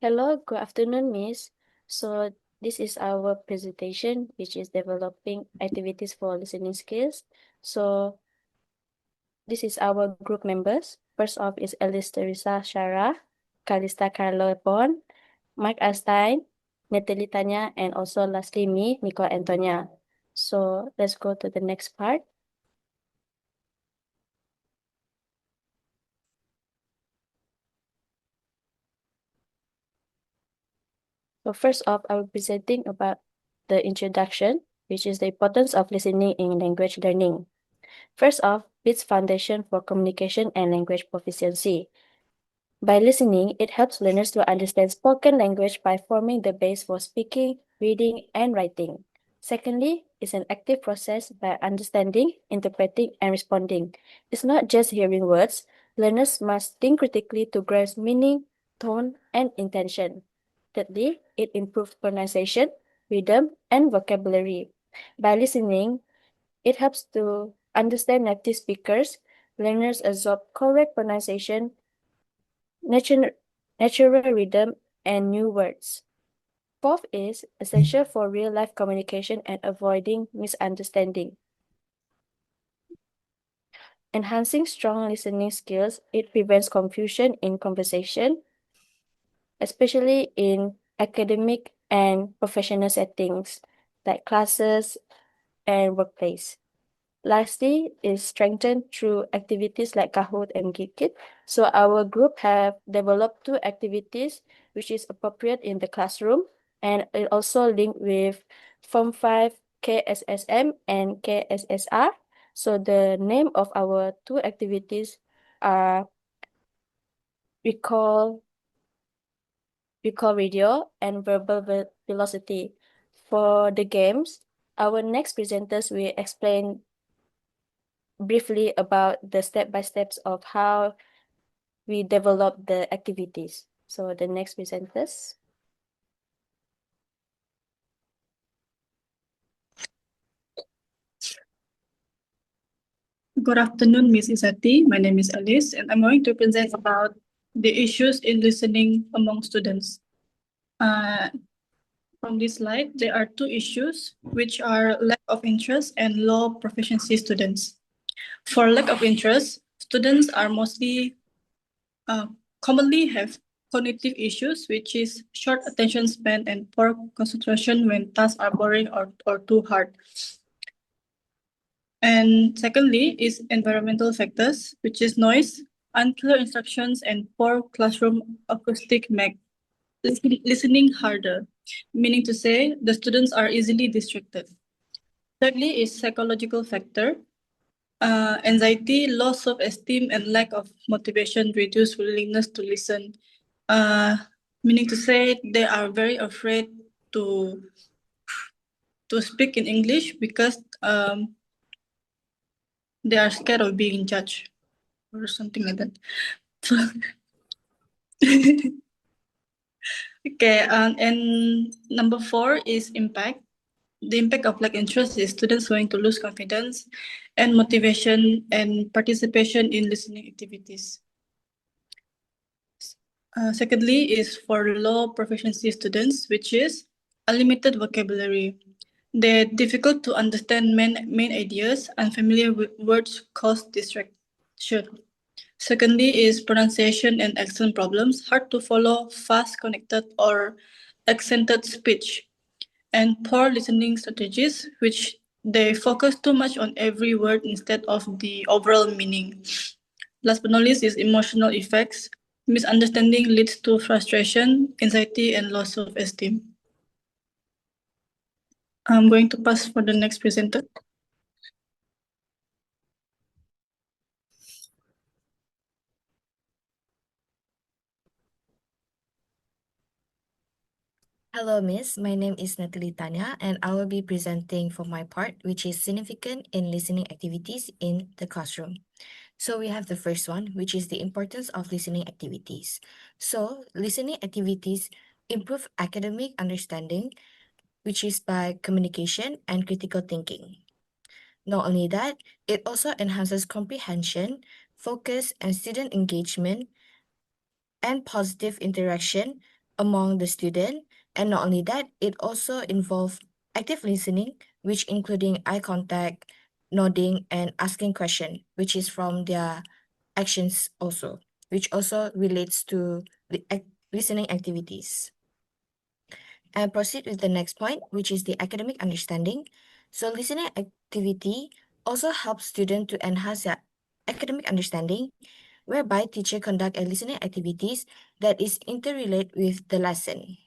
Hello, good afternoon, Miss. So this is our presentation, which is developing activities for listening skills. So this is our group members. First off is Alice Teresa Shara, Kalista Carlo Bon, Mike Astein, Natalie Tanya, and also lastly me, Nicole Antonia. So let's go to the next part. So first off, I will be presenting about the introduction, which is the importance of listening in language learning. First off, builds foundation for communication and language proficiency. By listening, it helps learners to understand spoken language by forming the base for speaking, reading, and writing. Secondly, it's an active process by understanding, interpreting, and responding. It's not just hearing words. Learners must think critically to grasp meaning, tone, and intention. Thirdly, it improves pronunciation, rhythm, and vocabulary. By listening, it helps to understand native speakers. Learners absorb correct pronunciation, natural, natural rhythm, and new words. Fourth is essential for real-life communication and avoiding misunderstanding. Enhancing strong listening skills, it prevents confusion in conversation, especially in academic and professional settings like classes and workplace. Lastly is strengthened through activities like Kahoot and Gigit. So our group have developed two activities which is appropriate in the classroom, and it also linked with Form 5 KSSM and KSSR. So the name of our two activities are recall, recall radio and verbal velocity. For the games, our next presenters will explain briefly about the step-by-steps of how we develop the activities. So the next presenters. Good afternoon, Ms. Isati. My name is Alice, and I'm going to present about the issues in listening among students. From this slide, there are two issues, which are lack of interest and low proficiency students. For lack of interest, students are mostly commonly have cognitive issues, which is short attention span and poor concentration when tasks are boring or too hard. And secondly is environmental factors, which is noise, unclear instructions, and poor classroom acoustic make listening harder, meaning to say the students are easily distracted. Thirdly is psychological factor. Anxiety, low self-esteem, and lack of motivation reduce willingness to listen, meaning to say they are very afraid to speak in English because they are scared of being judged or something like that. Okay, and number 4 is impact. The impact of lack interest is students going to lose confidence and motivation and participation in listening activities. Secondly is for low proficiency students, which is unlimited vocabulary. They're difficult to understand main ideas, unfamiliar words cause distraction. Secondly is pronunciation and accent problems, hard to follow fast connected or accented speech, and poor listening strategies, which they focus too much on every word instead of the overall meaning. Last but not least is emotional effects. Misunderstanding leads to frustration, anxiety, and loss of esteem. I'm going to pass for the next presenter. Hello, Miss. My name is Natalie Tanya, and I will be presenting for my part, which is significant in listening activities in the classroom. So we have the first one, which is the importance of listening activities. So listening activities improve academic understanding, which is by communication and critical thinking. Not only that, it also enhances comprehension, focus, and student engagement and positive interaction among the student. And not only that, it also involves active listening, which including eye contact, nodding, and asking question, which is from their actions also, which also relates to listening activities. And proceed with the next point, which is the academic understanding. So listening activity also helps students to enhance their academic understanding, whereby teacher conduct a listening activities that is interrelated with the lesson.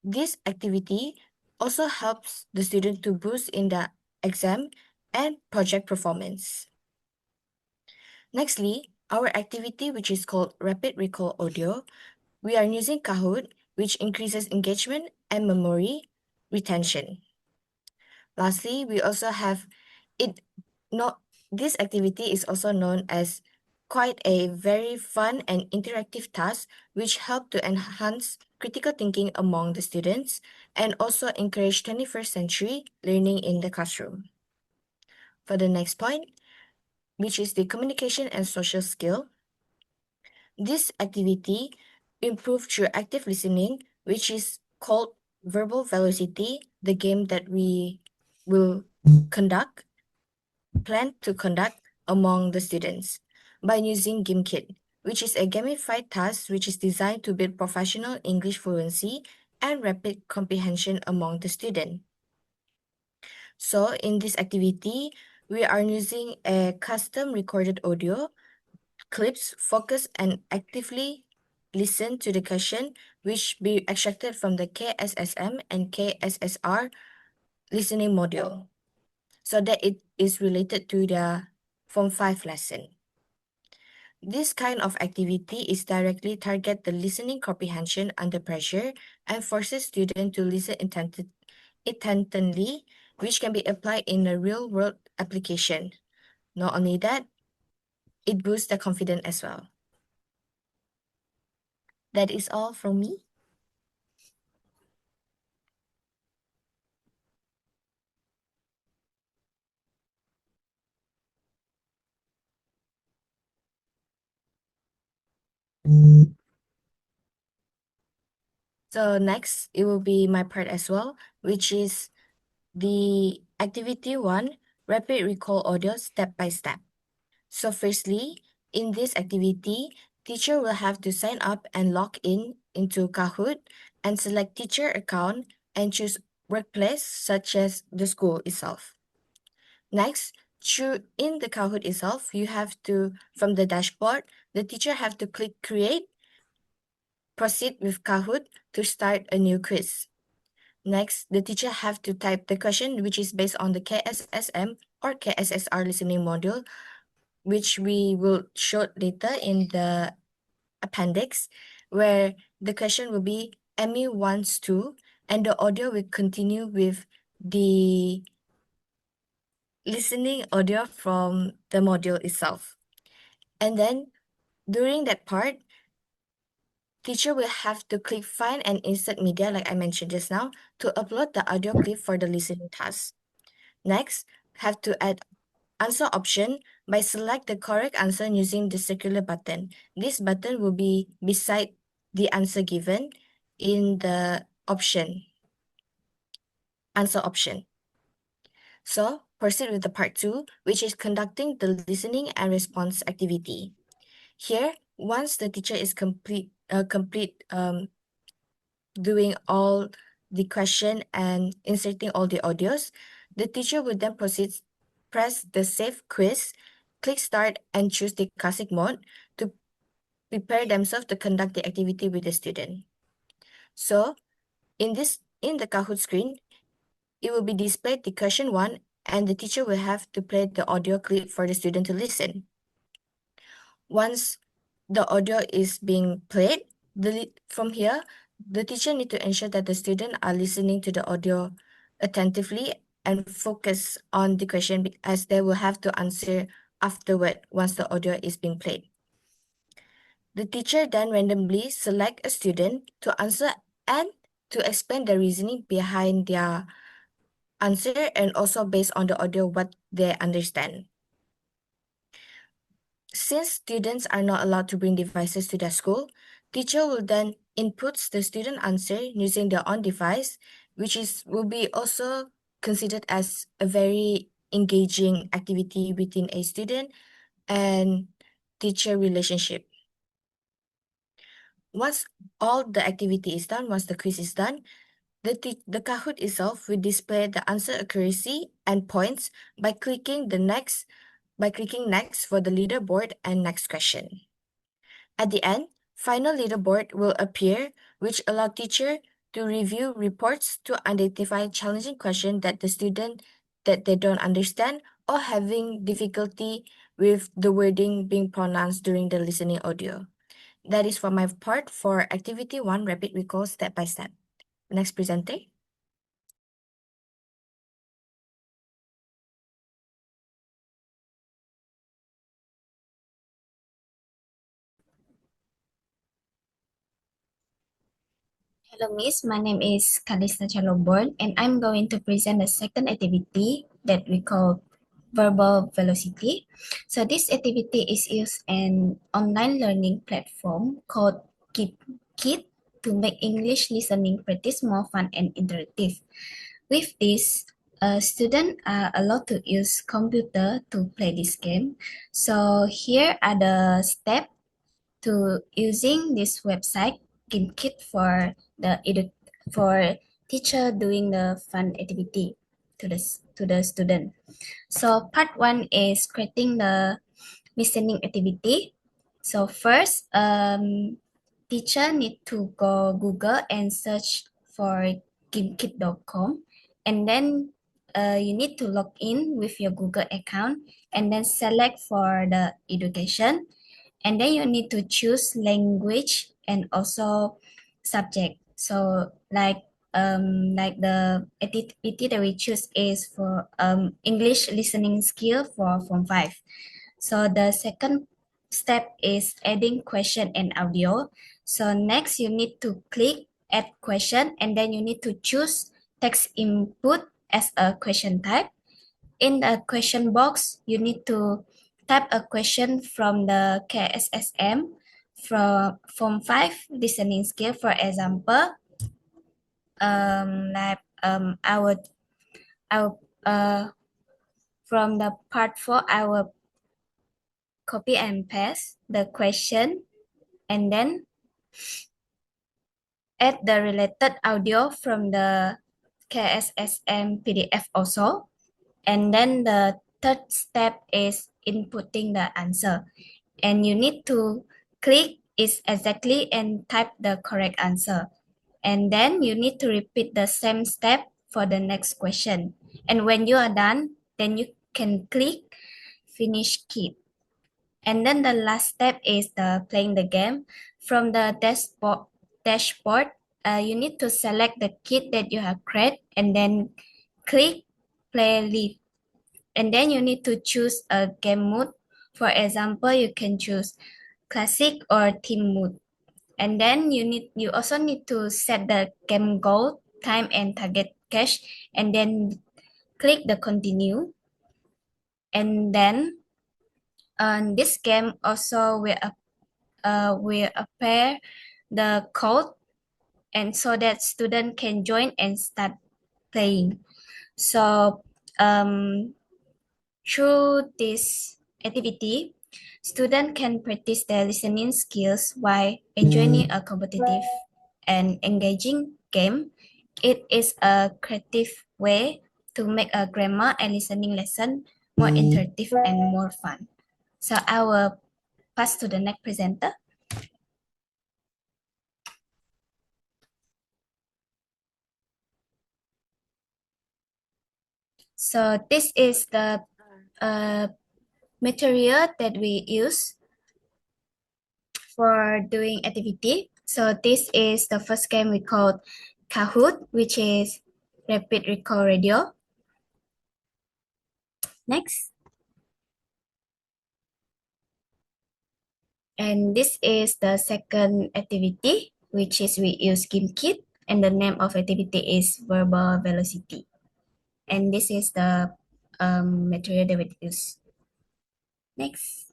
This activity also helps the student to boost in the exam and project performance. Nextly, our activity, which is called rapid recall audio, we are using Kahoot, which increases engagement and memory retention. Lastly, we also have it not this activity is also known as quite a very fun and interactive task which help to enhance critical thinking among the students and also encourage 21st century learning in the classroom. For the next point, which is the communication and social skill, this activity improved through active listening, which is called verbal velocity, the game that we will conduct, plan to conduct among the students by using GameKit, which is a gamified task which is designed to build professional English fluency and rapid comprehension among the student. So in this activity, we are using a custom recorded audio clips focus and actively listen to the question which be extracted from the KSSM and KSSR listening module so that it is related to the Form 5 lesson. This kind of activity is directly target the listening comprehension under pressure and forces students to listen intently, which can be applied in a real-world application. Not only that, it boosts the confidence as well. That is all from me. So next, it will be my part as well, which is the activity 1, rapid recall audio step by step. So firstly, in this activity, teacher will have to sign up and log in into Kahoot and select teacher account and choose workplace such as the school itself. Next, in the Kahoot itself, you have to, from the dashboard, the teacher have to click create, proceed with Kahoot to start a new quiz. Next, the teacher have to type the question which is based on the KSSM or KSSR listening module, which we will show later in the appendix, where the question will be Emmy wants to, and the audio will continue with the listening audio from the module itself. And then during that part, teacher will have to click find and insert media like I mentioned just now to upload the audio clip for the listening task. Next, have to add answer option by select the correct answer using the circular button. This button will be beside the answer given in the answer option. So proceed with the part 2, which is conducting the listening and response activity. Here, once the teacher is complete doing all the question and inserting all the audios, the teacher will then press the save quiz, click start and choose the classic mode to prepare themselves to conduct the activity with the student. So in the Kahoot screen, it will be displayed the question 1 and the teacher will have to play the audio clip for the student to listen. Once the audio is being played, from here, the teacher need to ensure that the student are listening to the audio attentively and focus on the question as they will have to answer afterward once the audio is being played. The teacher then randomly select a student to answer and to explain the reasoning behind their answer and also based on the audio what they understand. Since students are not allowed to bring devices to their school, teacher will then inputs the student answer using their own device, will be also considered as a very engaging activity within a student and teacher relationship. Once all the activity is done, once the quiz is done, the Kahoot itself will display the answer accuracy and points by clicking next for the leaderboard and next question. At the end, final leaderboard will appear, which allow teacher to review reports to identify challenging questions that the student that they don't understand or having difficulty with the wording being pronounced during the listening audio. That is for my part for activity 1 rapid recall step by step. Next presenter. Hello, Miss. My name is Kalista Chaloborn, and I'm going to present the second activity that we call verbal velocity. So this activity is used an online learning platform called Kit to make English listening practice more fun and interactive. With this, students are allowed to use computer to play this game. So here are the steps to using this website GameKit for for teacher doing the fun activity to the student. So part one is creating the listening activity. So first, teacher need to go Google and search for GameKit.com, and then you need to log in with your Google account and then select for the education, and then you need to choose language and also subject. So like the activity that we choose is for English listening skill for Form 5. So the second step is adding question and audio. So next you need to click add question, and then you need to choose text input as a question type. In the question box, you need to type a question from the KSSM from Form 5 listening skill. For example, like I will from the part 4, I will copy and paste the question and then add the related audio from the KSSM PDF also. And then the third step is inputting the answer. And you need to click is exactly and type the correct answer. And then you need to repeat the same step for the next question. And when you are done, then you can click finish kit. And then the last step is the playing the game. From the dashboard, you need to select the kit that you have created and then click play live. And then you need to choose a game mode. For example, you can choose classic or team mode. And then you also need to set the game goal, time and target cache, and then click the continue. And then this game also will appear the code, and so that student can join and start playing. So through this activity, students can practice their listening skills while enjoying a competitive and engaging game. It is a creative way to make a grammar and listening lesson more interactive and more fun. So I will pass to the next presenter. So this is the material that we use for doing activity. So this is the first game we called Kahoot, which is Rapid Recall Radio. Next. And this is the second activity, which is we use GameKit, and the name of activity is Verbal Velocity. And this is the material that we use. Next.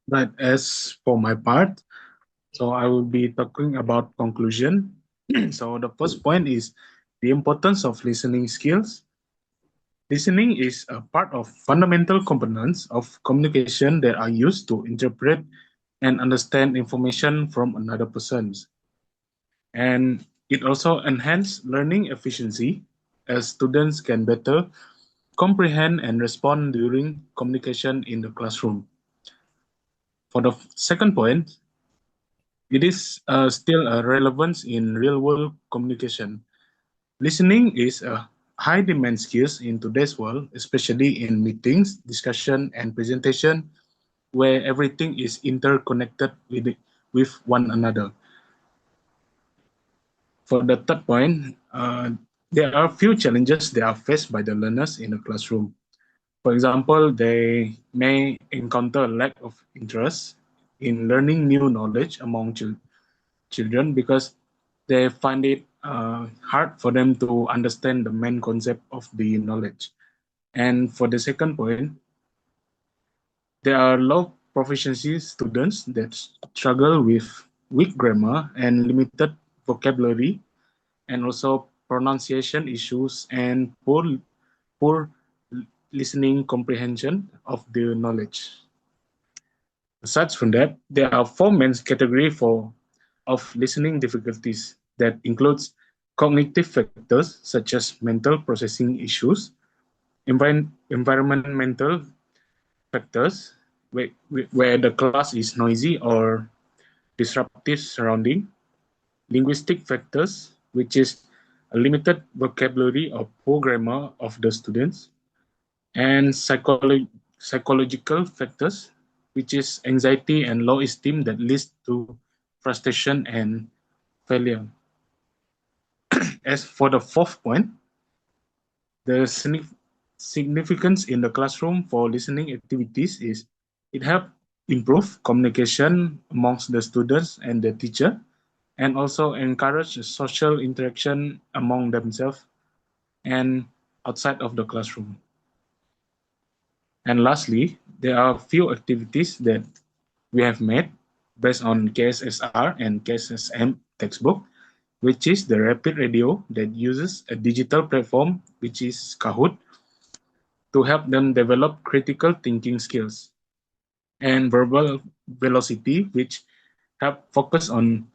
But as for my part, so I will be talking about conclusion. So the first point is the importance of listening skills. Listening is a part of fundamental components of communication that are used to interpret and understand information from another person. And it also enhances learning efficiency as students can better comprehend and respond during communication in the classroom. For the second point, it is still a relevance in real-world communication. Listening is a high-demand skills in today's world, especially in meetings, discussion, and presentation, where everything is interconnected with one another. For the third point, there are few challenges that are faced by the learners in the classroom. For example, they may encounter lack of interest in learning new knowledge among children because they find it hard for them to understand the main concept of the knowledge. And for the second point, there are low proficiency students that struggle with weak grammar and limited vocabulary, and also pronunciation issues and poor listening comprehension of the knowledge. Aside from that, there are four main categories of listening difficulties that includes cognitive factors such as mental processing issues, environmental factors where the class is noisy or disruptive surrounding, linguistic factors, which is a limited vocabulary or poor grammar of the students, and psychological factors, which is anxiety and low esteem that leads to frustration and failure. As for the fourth point, the significance in the classroom for listening activities is it helps improve communication amongst the students and the teacher, and also encourage social interaction among themselves and outside of the classroom. And lastly, there are few activities that we have made based on KSSR and KSSM textbook, which is the rapid radio that uses a digital platform, which is Kahoot, to help them develop critical thinking skills, and verbal velocity, which help focus on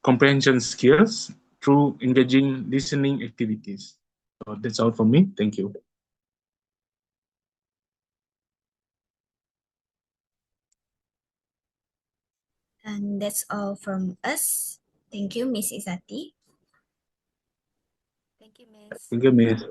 comprehension skills through engaging listening activities. So that's all from me. Thank you. And that's all from us. Thank you, Miss Izati. Thank you, Miss. Thank you, Miss.